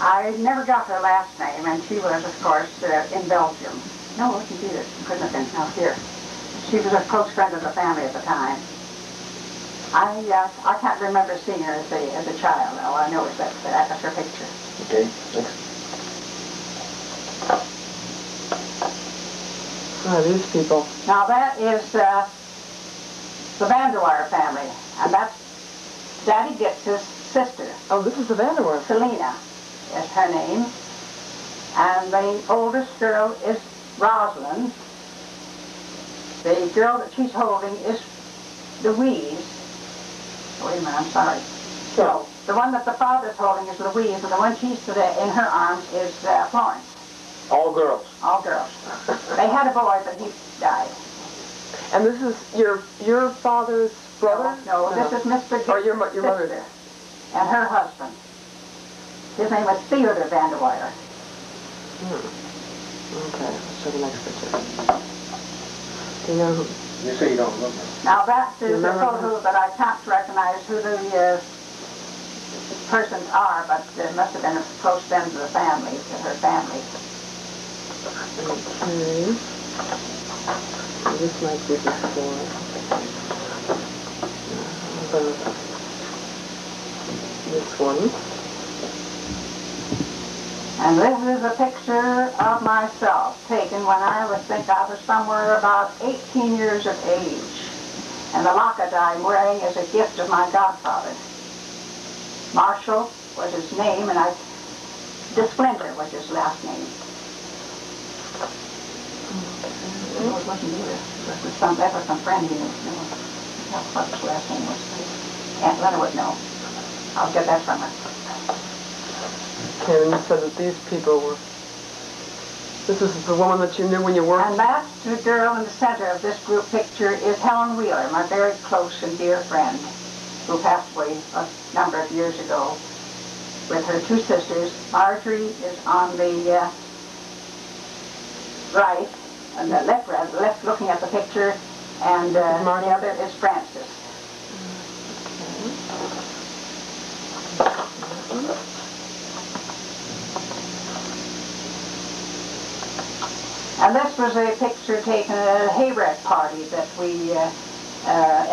I never got her last name, and she was, of course, in Belgium. No, we can do this. Couldn't have been out here. She was a close friend of the family at the time. I can't remember seeing her as a child. All I know is that's her picture. Okay, next. Oh, these people. Now that is the Vanderweyer family, and that's Daddy Gits' sister. Oh, this is the Vanderweyer. Selena is her name, and the oldest girl is Rosalind. The girl that she's holding is Louise. Oh, wait a minute, I'm sorry. So, the one that the father's holding is Louise, and the one she's in her arms is Florence. All girls. All girls. They had a boy, but he died. And this is your father's brother? No, this is Mr. Gits' or your mother's sister and her husband. His name was Theodore Vanderweyer. Okay, let's show the next picture. Do you know who? You say you don't remember. Now that is a photo that I can't recognize who the persons are, but there must have been a close friend of the family, to her family. Okay. This might be before. This one. And this is a picture of myself taken when I was somewhere about 18 years of age. And the locket I'm wearing is a gift of my godfather. Marshall was his name, and DeSplinter was his last name. It wasn't either. That was some friend he knew. What his last name was. Aunt Lena would know. I'll get that from her. Okay, and you said that these people were... This is the woman that you knew when you worked? And that's the girl in the center of this group picture is Helen Wheeler, my very close and dear friend, who passed away a number of years ago with her two sisters. Marjorie is on the right, on the left looking at the picture, and the other is Frances. And this was a picture taken at a hayrack party that we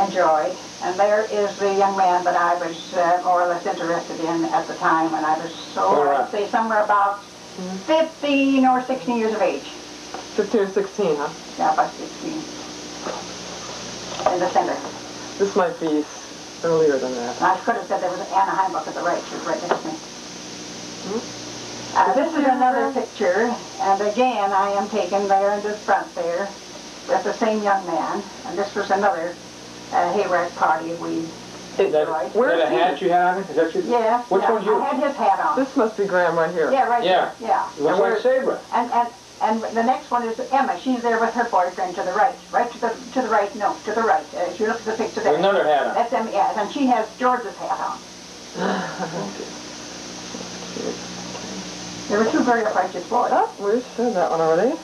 enjoyed. And there is the young man that I was more or less interested in at the time when I was I'd say somewhere about 15 or 16 years of age. 15 or 16, huh? Yeah, about 16. In the center. This might be earlier than that. And I could have said there was Anna Heimbach at the right. She was right next to me. This is another picture, and again I am taken there in the front there with the same young man, and this was another hayrack party we enjoyed. Where's that a hat you had on it? Is that your... Yeah, Which one's yours? I had his hat on. This must be Graham right here. Yeah, right here. Yeah. Looks like Sabra. And the next one is Emma. She's there with her boyfriend to the right. Right to the right. No, to the right. If you look at the picture there. With another hat on. That's Emma, yes, and she has George's hat on. There were two very righteous boys. Oh, we said that one already.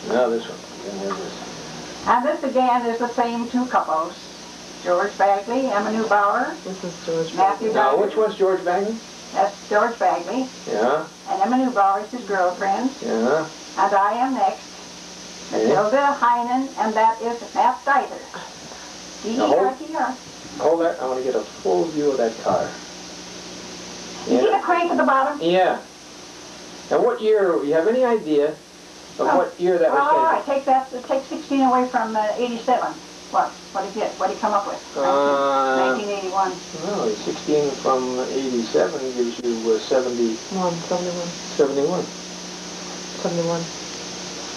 No, this one. And this again is the same two couples. George Bagley, Emma Neubauer. This is George Matthew Bagley. Now, which one's George Bagley? That's George Bagley. Yeah. And Emma Neubauer is his girlfriend. Yeah. And I am next. Matilda Heynen, and that is Matt Dieter. D-E-I-T-R. Hold that. I want to get a full view of that car. You see the crank at the bottom? Yeah. Now, what year? You have any idea of what year that was taken? All right, take 16 away from 87. What did he get? What did he come up with? 1981. No, 16 from 87 gives you 71. 71.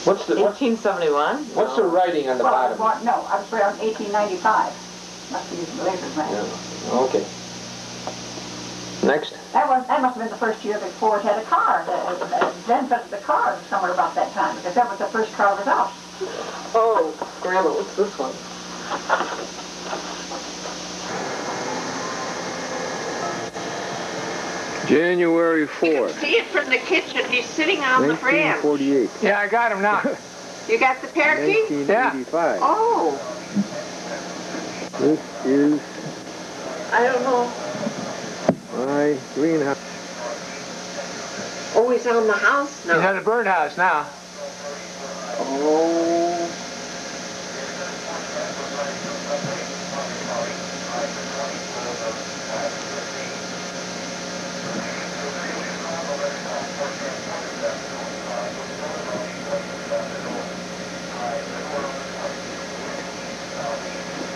What's the 1871? What's the writing on the bottom? No, I was around 1895. Must be later than that. Yeah. Okay. Next. That must have been the first year that Ford had a car. Then the car was somewhere about that time, because that was the first car was out. Oh, Grandma, what's this one? January 4th. You can see it from the kitchen. He's sitting on the ramp. 1948. Yeah, I got him now. You got the parakeet? 1985. Oh. This is I don't know. my greenhouse. he's on the house now. He's at a birdhouse now. Oh.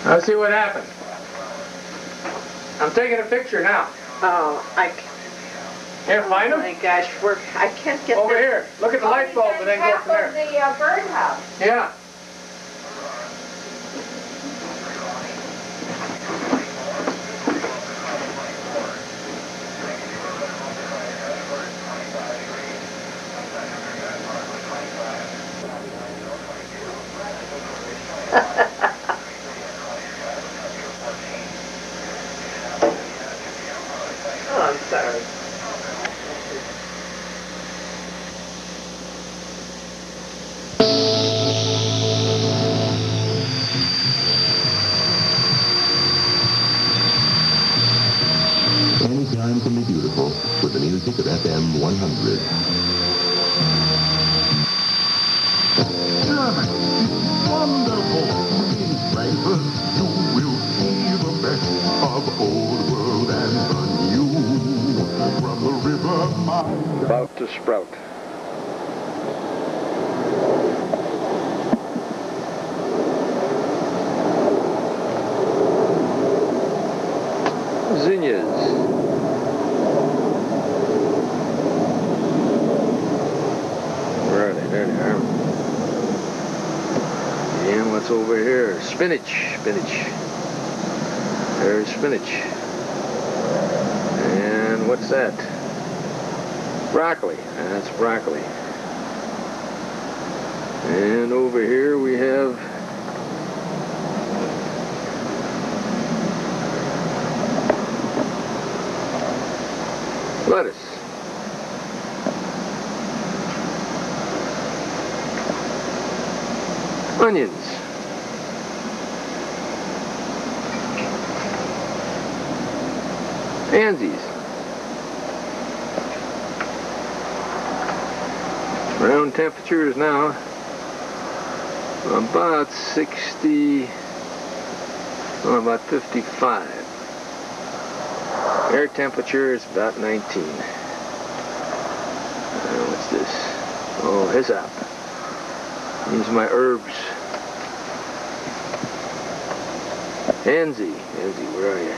Let's see what happened. I'm taking a picture now. Oh, Here, find oh him. my gosh, I can't get Over this. here. Look at the light bulb and then go from there. The birdhouse. Yeah. Oh, I'm sorry. Anytime can be beautiful with the music of FM 100. Germany is wonderful. In Frankfurt, you will see the best of old world and the new. From the river Main. About to sprout. Zinnias. Where are they? There they are. And what's over here? Spinach. Spinach. There's spinach. And what's that? Broccoli. That's broccoli. And over here we have lettuce. Onions. Pansies. Around temperatures now about 60, well, about 55. Air temperature is about 19. What's this? Oh, hyssop. These are my herbs. Anzie, where are you?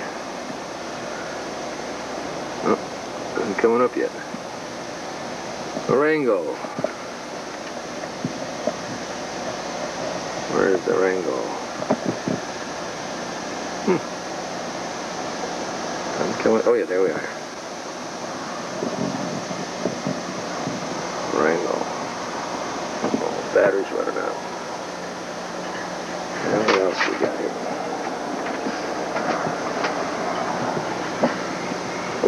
Oh, isn't coming up yet. Orango. Where's the Orango? I'm coming. Oh yeah, there we are. Orango. Oh, battery's running out. And what else we got here?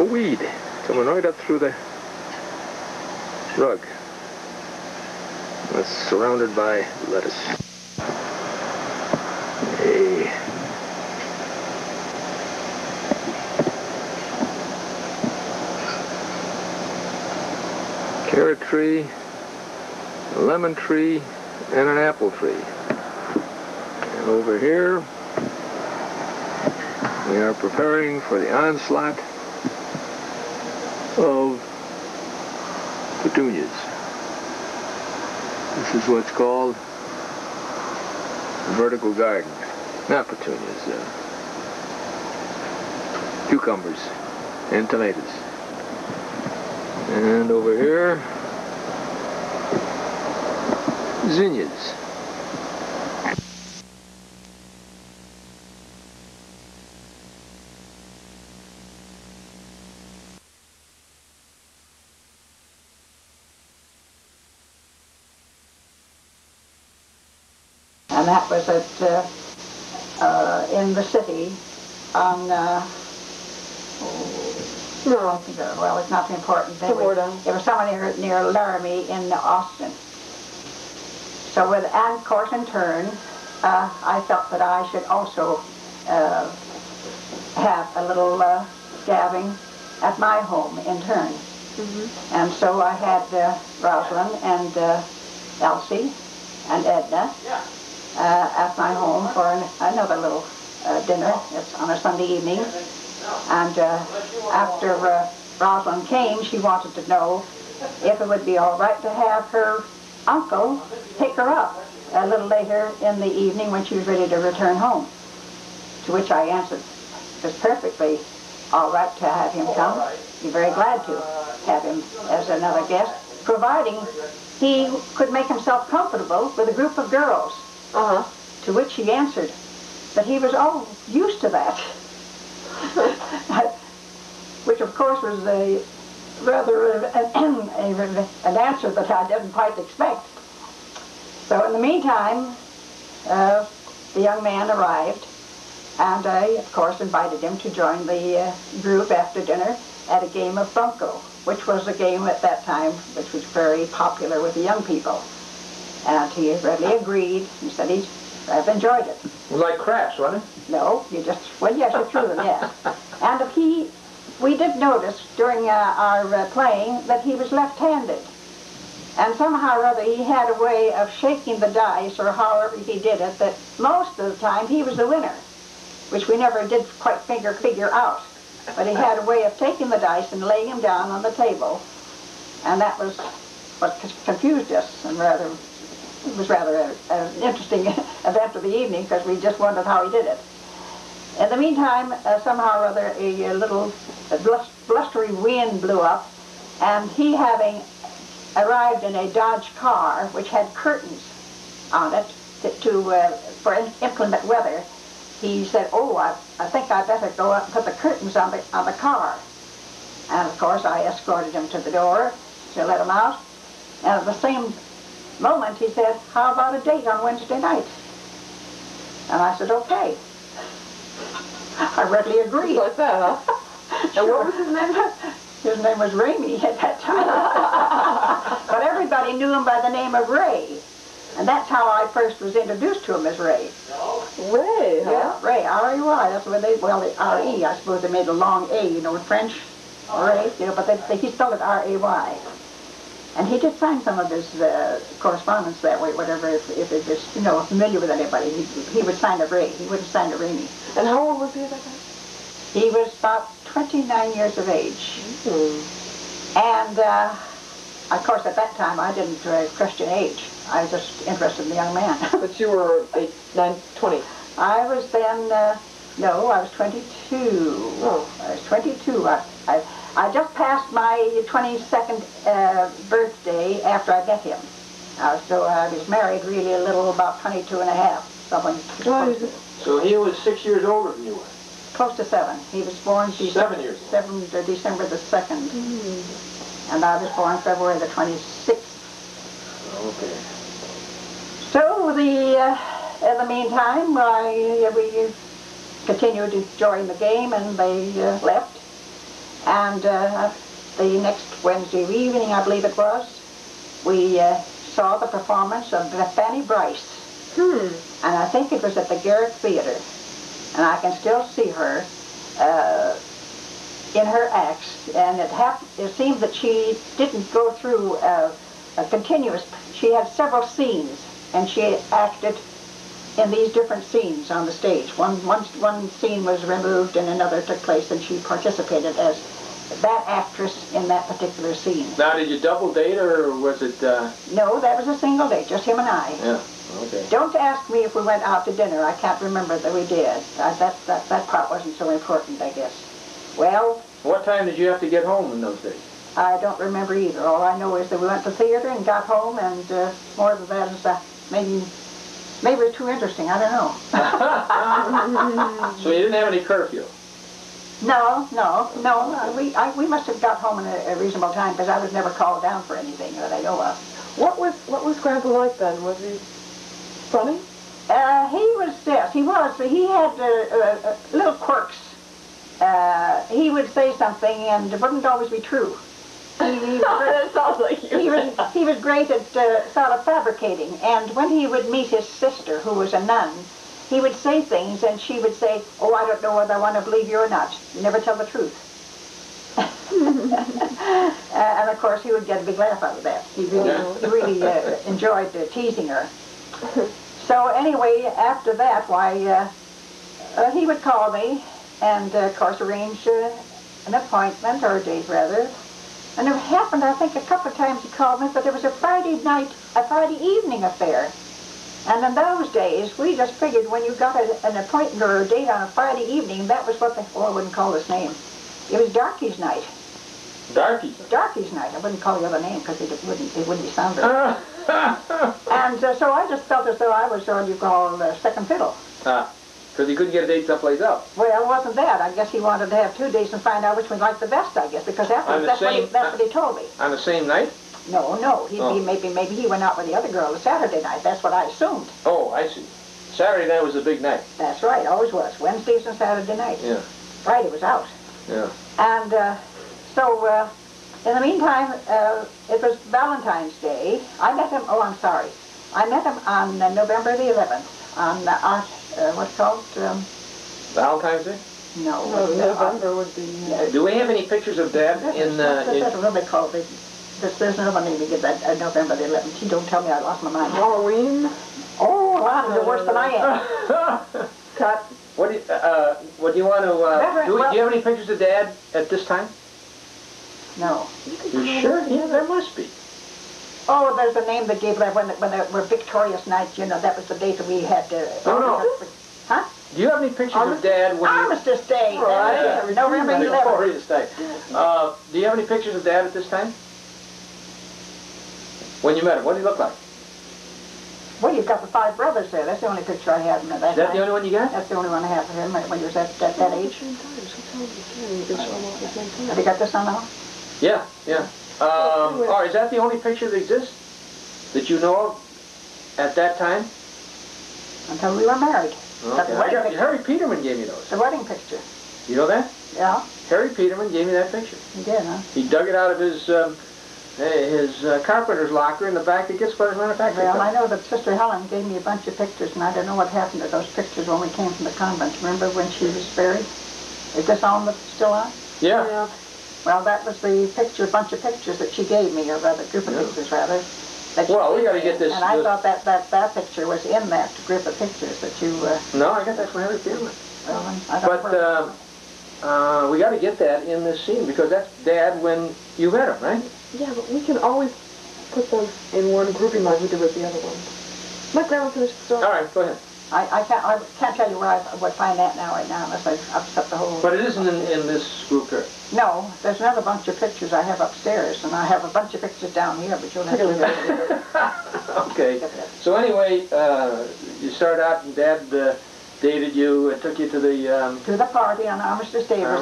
A weed coming right up through the rug. That's surrounded by lettuce. Hey. Carrot tree, a lemon tree, and an apple tree. And over here, we are preparing for the onslaught of petunias. This is what's called a vertical garden. Not petunias, cucumbers and tomatoes. And over here, zinnias. And that was at in the city on well, it's not important. It was somewhere near Laramie in Austin. So with, and of course in turn, I felt that I should also have a little gathering at my home in turn. And so I had Rosalind and Elsie and Edna at my home for another little dinner. It's on a Sunday evening. And after Rosalind came, she wanted to know if it would be all right to have her uncle pick her up a little later in the evening when she was ready to return home. To which I answered, it was perfectly all right to have him come. Be very glad to have him as another guest, providing he could make himself comfortable with a group of girls. To which he answered that he was all used to that. Which of course was a rather an answer that I didn't quite expect. So in the meantime, the young man arrived, and I, of course, invited him to join the group after dinner at a game of Bunco, which was a game at that time which was very popular with the young people. And he readily agreed. He said he'd have enjoyed it. Like craps, wasn't it? No, you just, well, yes, you threw them, yes. And if we did notice during our playing that he was left-handed. And somehow or other he had a way of shaking the dice, or however he did it, that most of the time he was the winner, which we never did quite figure out. But he had a way of taking the dice and laying them down on the table, and that was what confused us, and it was rather an interesting event of the evening, because we just wondered how he did it. In the meantime, somehow or other, a little blustery wind blew up, and he, having arrived in a Dodge car which had curtains on it for inclement weather, he said, "Oh, I think I'd better go up and put the curtains on the car." And of course I escorted him to the door to let him out. And at the same moment he said, "How about a date on Wednesday night?" And I said, "Okay." I readily agreed. Just like that, huh? Sure. And what was his name? His name was Ramey at that time. But everybody knew him by the name of Ray. And that's how I first was introduced to him, as Ray. Ray, huh? Yeah, Ray, R-A-Y. That's what well, the R-E, I suppose they made a long A, you know, in French. Ray, you know, but he spelled it R-A-Y. And he did sign some of his correspondence that way, whatever, if it was, you know, familiar with anybody, he would sign a Ray. He wouldn't sign a Ramey. And how old was he at that time? He was about 29 years of age. And, of course, at that time, I didn't question age. I was just interested in the young man. But you were 8, 9, 20. I was then, no, I was 22. Oh. I was 22. I just passed my 22nd birthday after I met him. So I was married really a little, about 22 and a half, something. So he was 6 years older than you were? Close to 7. He was born December the 2nd. And I was born February the 26th. Okay. So in the meantime, we continued enjoying the game, and they left. And the next Wednesday evening, I believe it was, we saw the performance of Fanny Bryce. And I think it was at the Garrick Theater. And I can still see her in her acts. And it seemed that she didn't go through a continuous, she had several scenes, and she acted in these different scenes on the stage. One scene was removed and another took place, and she participated as that actress in that particular scene. Now, did you double date, or was it... No, that was a single date, just him and I. Yeah, okay. Don't ask me if we went out to dinner. I can't remember that we did. That part wasn't so important, I guess. Well... What time did you have to get home in those days? I don't remember either. All I know is that we went to the theater and got home, and more than that is maybe it was too interesting. I don't know. So you didn't have any curfew? No. We must have got home in a reasonable time, because I was never called down for anything that I know of. What was Grandpa like then? Was he funny? He was, yes, he was. He had little quirks. He would say something, and it wouldn't always be true. That sounds like you. He was great at sort of fabricating, and when he would meet his sister, who was a nun, he would say things, and she would say, "Oh, I don't know whether I want to believe you or not. You never tell the truth." course, he would get a big laugh out of that. He really enjoyed teasing her. So anyway, after that, why, he would call me and, of course, arrange an appointment, or a date, rather. And it happened, I think, a couple of times he called me, but it was a Friday night, a Friday evening affair. And in those days, we just figured when you got an appointment or a date on a Friday evening, that was what I wouldn't call his name. It was Darky's night. Darky. Darky's night. I wouldn't call the other name because it wouldn't be sounded. And so I just felt as though I was what you call second fiddle. Because he couldn't get a date someplace else. Well, it wasn't that. I guess he wanted to have 2 dates and find out which one liked the best, I guess, because that's what he told me. On the same night? No. Maybe he went out with the other girl the Saturday night. That's what I assumed. Oh, I see. Saturday night was a big night. That's right, always was. Wednesdays and Saturday nights. Yeah. Friday was out. Yeah. And so in the meantime, it was Valentine's Day. I met him, I met him on November the 11th on, what's called? Valentine's Day? No. November would be... Do we have any pictures of Dad in... That's what they call it. There's another name to give that November the 11th. You don't tell me I lost my mind. Halloween? Oh, a lot of it worse than I am. Cut. What do you want to... do you have any pictures of Dad at this time? No. You sure? Yeah, there must be. Oh, there's a name they gave that when they were victorious nights, you know, that was the date that we had to... No. Huh? Do you have any pictures of Dad when Armistice Day. Right. November 11th. Victorious Day. Do you have any pictures of Dad at this time? When you met him, what did he look like? Well, you've got the 5 brothers there. That's the only picture I have of him at that time. Is that the only one you got? That's the only one I have of him when he was at that age. Have you got this on the home? Yeah. All right, is that the only picture that exists that you know of at that time? Until we were married. Okay. Harry Peterman gave me those. The wedding picture. You know that? Yeah. Harry Peterman gave me that picture. He did, huh? He dug it out of his carpenter's locker in the back of Gits Brothers Manufacturing. Well, I know that Sister Helen gave me a bunch of pictures, and I don't know what happened to those pictures when we came from the convent. Remember when she was buried? Is this still on? Yeah. Well, that was the bunch of pictures that she gave me, or rather, group of pictures, rather. Well, we got to get this. And I thought that picture was in that group of pictures that you... No, I got that from Harry Peterman. Well, I don't But we got to get that in this scene, because that's Dad when you met him, right? Yeah, but we can always put those in one grouping like we did with the other ones. Let Grandma finish the story. All right, go ahead. I can't tell you where I would find that now, right now, unless I upset the whole... But it isn't in this group here. No, there's another bunch of pictures I have upstairs, and I have a bunch of pictures down here, but you'll have to... Okay. So anyway, you started out and Dad dated you and took you to the... to the party on Armistice Day. No,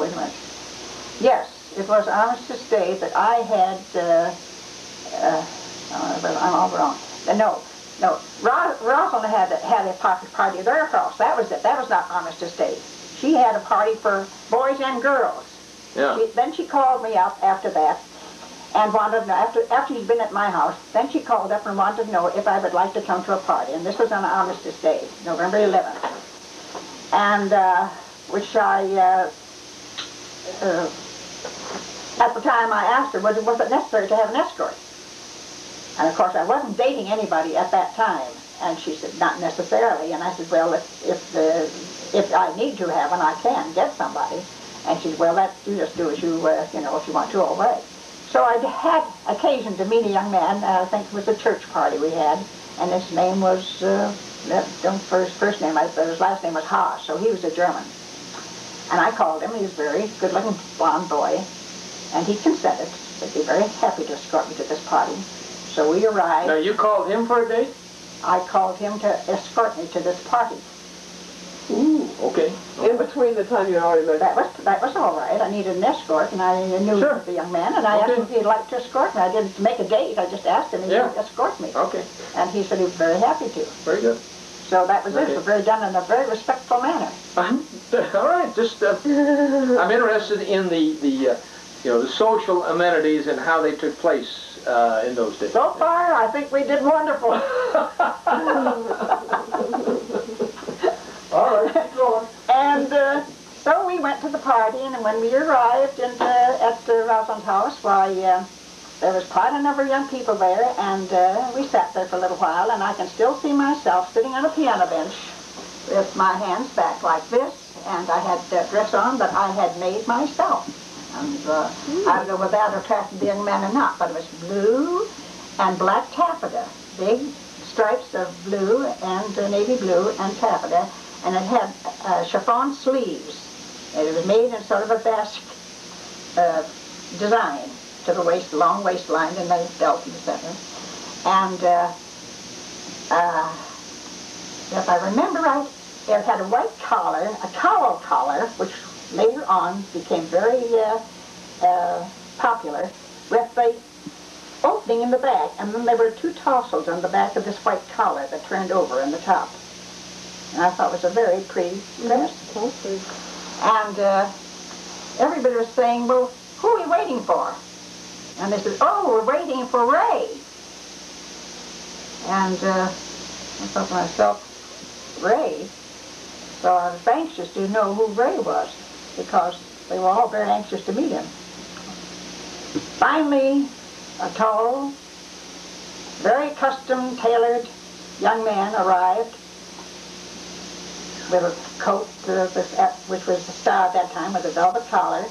wait a minute. Yes, it was Armistice Day, but I had... I'm all wrong. No, Rosalind had a party at their house. That was it. That was not Armistice Day. She had a party for boys and girls. Yeah. Then she called me up after that and wanted to know, after she'd been at my house, then she called up and wanted to know if I would like to come to a party. And this was on Armistice Day, November 11th. And which I, at the time I asked her, was it necessary to have an escort? And of course I wasn't dating anybody at that time. And she said, not necessarily. And I said, well, if I need to have one, I can get somebody. And she said, well, you just do as you, if you want to, all right. So I had occasion to meet a young man, I think it was a church party we had, and his name was, first name, his last name was Haas, so he was a German. And I called him. He was a very good-looking blonde boy, and he consented. He'd be very happy to escort me to this party. So we arrived. Now, you called him for a date? I called him to escort me to this party. Ooh, okay. In between the time you had already met. That was all right. I needed an escort, and I knew the young man, and I asked him if he'd like to escort me. I didn't make a date. I just asked him if he'd escort me. Okay. And he said he was very happy to. Very good. So that was it. It was very done in a very respectful manner. All right. Just I'm interested in the social amenities and how they took place in those days. So far, I think we did wonderful. All right, keep going. And so we went to the party, and when we arrived at Rosalind's house, why, there was quite a number of young people there, and we sat there for a little while, and I can still see myself sitting on a piano bench with my hands back like this, and I had a dress on that I had made myself. And I don't know whether that attracted the young man or not, but it was blue and black taffeta, big stripes of blue and navy blue and taffeta, and it had chiffon sleeves. It was made in sort of a basque design to the waist, long waistline, and then belt in the center. And if I remember right, it had a white collar, a cowl collar, which later on became very popular, with the opening in the back, and then there were two tassels on the back of this white collar that turned over in the top. And I thought it was a very pretty dress. And everybody was saying, well, who are we waiting for? And they said, oh, we're waiting for Ray. And I thought to myself, Ray? So I was anxious to know who Ray was, because they were all very anxious to meet him. Finally, a tall, very custom-tailored young man arrived with a coat, which was the style at that time, with a velvet collar,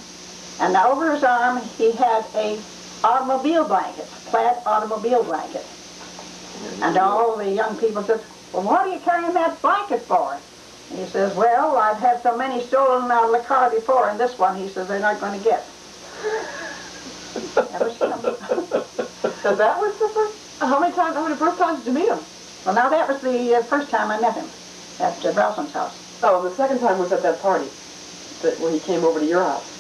and over his arm he had a automobile blanket, plaid automobile blanket. And all the young people said, well, what are you carrying that blanket for? And he says, well, I've had so many stolen out of the car before, and this one, he says, they're not going to get. So that was the first, how many first times did you meet him? Well, now that was the first time I met him at Rosalind's house. Oh, the second time was at that party, when he came over to your house.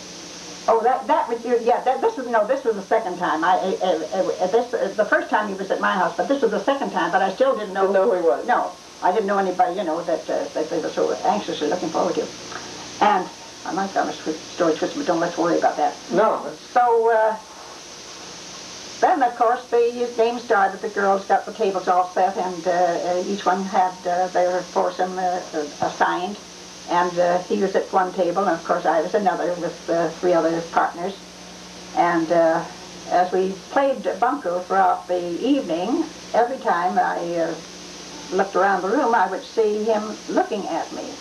Oh, that was, yeah, this was the second time. The first time he was at my house, but this was the second time, but I still didn't know. Didn't know who he was? No, I didn't know anybody, that they were so anxiously looking forward to. And I might have a story twisted, but don't let's worry about that. No. So, then, of course, the game started. The girls got the tables all set, and each one had their foursome assigned. And he was at one table, and of course I was another with three other partners. And as we played bunco throughout the evening, every time I looked around the room, I would see him looking at me.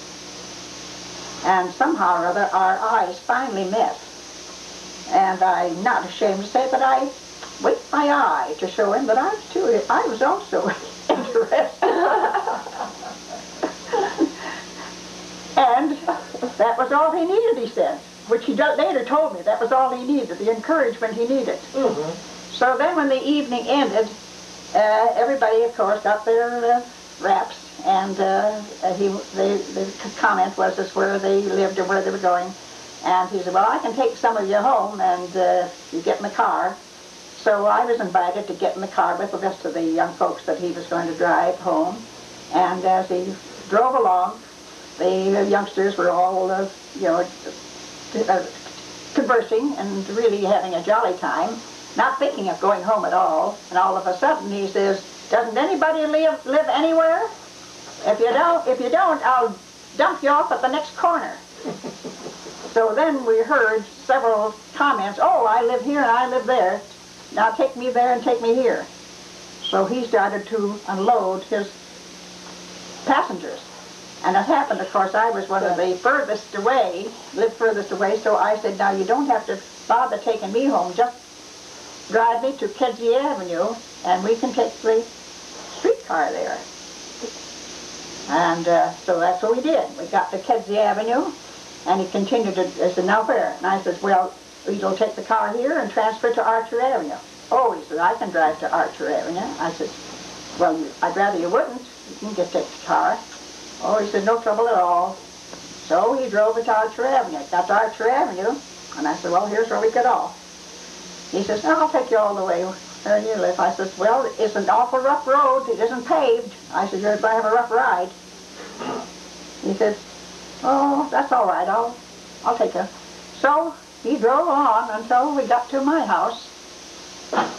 And somehow or other, our eyes finally met. And I'm not ashamed to say, but I winked my eye to show him that I was also interested. And that was all he needed, he said, which he later told me. That was all he needed, the encouragement he needed. Mm-hmm. So then when the evening ended, everybody, of course, got their wraps, and the comment was as where they lived or where they were going. And he said, well, I can take some of you home, and you get in the car. So I was invited to get in the car with the rest of the young folks that he was going to drive home. And as he drove along, the youngsters were all, conversing and really having a jolly time, not thinking of going home at all. And all of a sudden he says, doesn't anybody live anywhere? If you don't, I'll dump you off at the next corner. So then we heard several comments, oh, I live here and I live there. Now take me there and take me here. So he started to unload his passengers. And it happened, of course, I was one of the furthest away, lived furthest away, so I said, now you don't have to bother taking me home, just drive me to Kedzie Avenue, and we can take the streetcar there. And so that's what we did. We got to Kedzie Avenue, and he continued to, I said, now where? And I said, well, you'll take the car here and transfer to Archer Avenue. Oh, he said, I can drive to Archer Avenue. I said, well, I'd rather you wouldn't. You can just take the car. Oh, he said, no trouble at all. So he drove it to Archer Avenue. Got to Archer Avenue, and I said, well, here's where we get off. He says, no, I'll take you all the way where you live. I said, well, it's an awful rough road. It isn't paved. I said, you're going to have a rough ride. He said, oh, that's all right. I'll take you. So he drove on until we got to my house.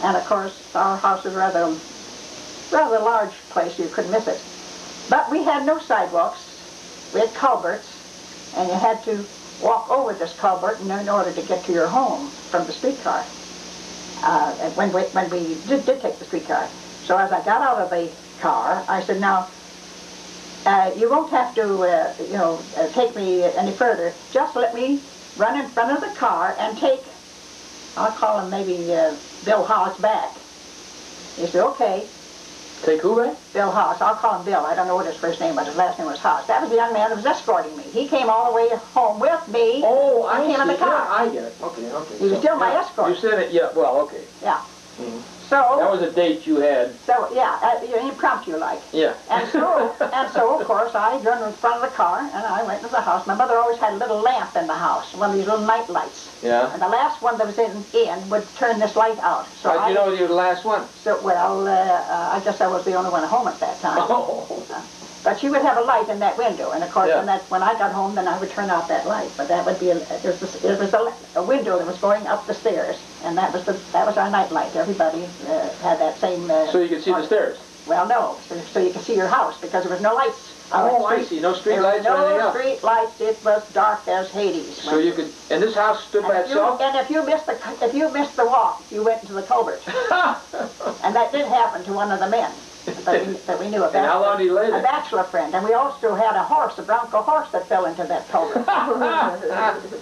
And, of course, our house is a rather large place. You couldn't miss it. But we had no sidewalks. We had culverts, and you had to walk over this culvert in order to get to your home from the streetcar. And when we did take the streetcar. So as I got out of the car, I said, now, you won't have to, take me any further. Just let me run in front of the car and take, I'll call him maybe Bill Haas back. He said, okay. Take who back? Bill Haas. I'll call him Bill. I don't know what his first name was. His last name was Haas. That was the young man that was escorting me. He came all the way home with me. Oh, I came in the see. car. Yeah, I get it. Okay. He was still my escort. You said it, yeah, well, okay. Yeah. Mhm. So. That was a date you had. So, yeah, impromptu like. Yeah. And so, of course, I ran in front of the car, and I went to the house. My mother always had a little lamp in the house, one of these little night lights. Yeah. And the last one that was in would turn this light out. So How'd you know you were the last one? So, well, I guess I was the only one at home at that time. Oh. But she would have a light in that window, and of course, Yeah. when I got home, then I would turn out that light. But that would be it was a window that was going up the stairs, and that was our night light. Everybody had that same. So you could see the stairs. Well, no, so you could see your house because there was no lights. Oh, I see. No street lights or anything No else. street lights. It was dark as Hades. So you could, and this house stood by itself. And if you missed the walk, you went into the culvert. And that did happen to one of the men that we knew about. And how long did he lay A there? bachelor friend, and we also had a horse, a bronco horse, that fell into that culvert. Now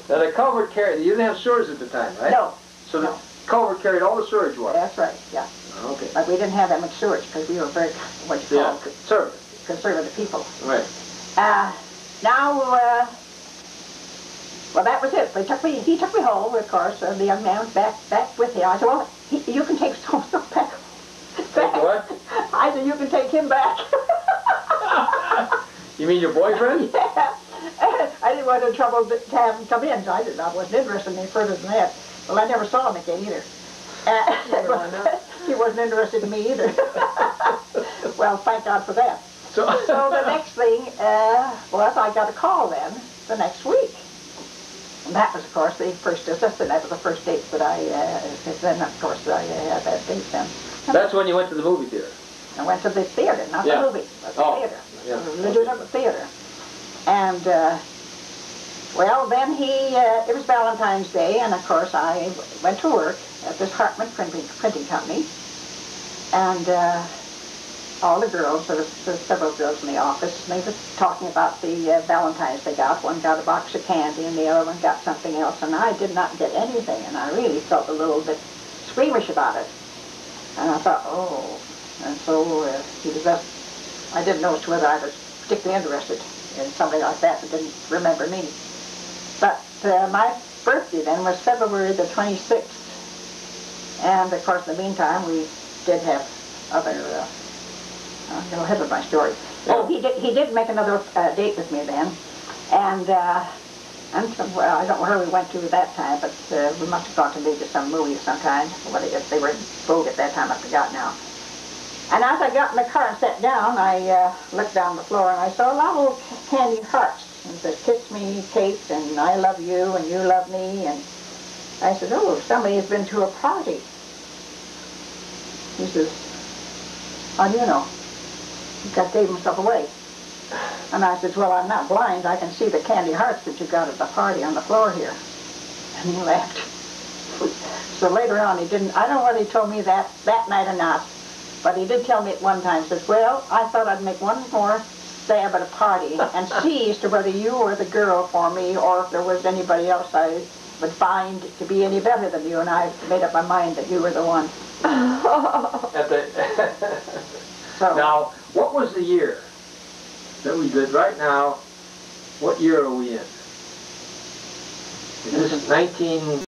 the culvert carried. You didn't have sewers at the time, right? No. So the No. culvert carried all the sewage water. That's right. Yeah. Okay. But we didn't have that much sewage because we were very Yeah. conservative people. Right. Now, well, that was it. He took me home, of course. The young man was back with him. I said, well, you can take so back. Take what? I said, you can take him back. You mean your boyfriend? Yeah. I didn't want any trouble to have him come in, so I wasn't interested in any further than that. Well, I never saw him again either. He wasn't interested in me either. Well, thank God for that. So the next thing was I got a call then the next week. And that was, of course, the first assistant. That was the first date that then, of course, I had that date then. That's when you went to the movie theater. I went to the theater, not the movie, but the theater. Yeah. The legitimate theater. And, well, then it was Valentine's Day, and of course I went to work at this Hartman printing company. And all the girls, there was several girls in the office, and they were talking about the Valentines they got. One got a box of candy, and the other one got something else, and I did not get anything, and I really felt a little bit squeamish about it. And I thought, oh, and so he was just, I didn't know whether I was particularly interested in somebody like that didn't remember me. But my birthday then was February the 26th. And of course, in the meantime, we did have other, I'll go ahead with my story. Yeah. Oh, he did make another date with me then. And well, I don't know where we went to at that time, but we must have gone to maybe some movie of some kind. If they were in vogue at that time, I forgot now. And as I got in the car and sat down, I looked down the floor and I saw a lot of little candy hearts. And it said, "Kiss me, Kate," and "I love you," and "You love me." And I said, "Oh, somebody has been to a party." He says, "How do you know?" He gave himself away. And I said, "Well, I'm not blind. I can see the candy hearts that you got at the party on the floor here." And he laughed. So later on, I don't know whether he told me that night or not, but he did tell me at one time, says, "Well, I thought I'd make one more stab at a party and see as to whether you were the girl for me or if there was anybody else I would find to be any better than you, and I made up my mind that you were the one." So, now, what was the year that we did right now? What year are we in? Is this 19...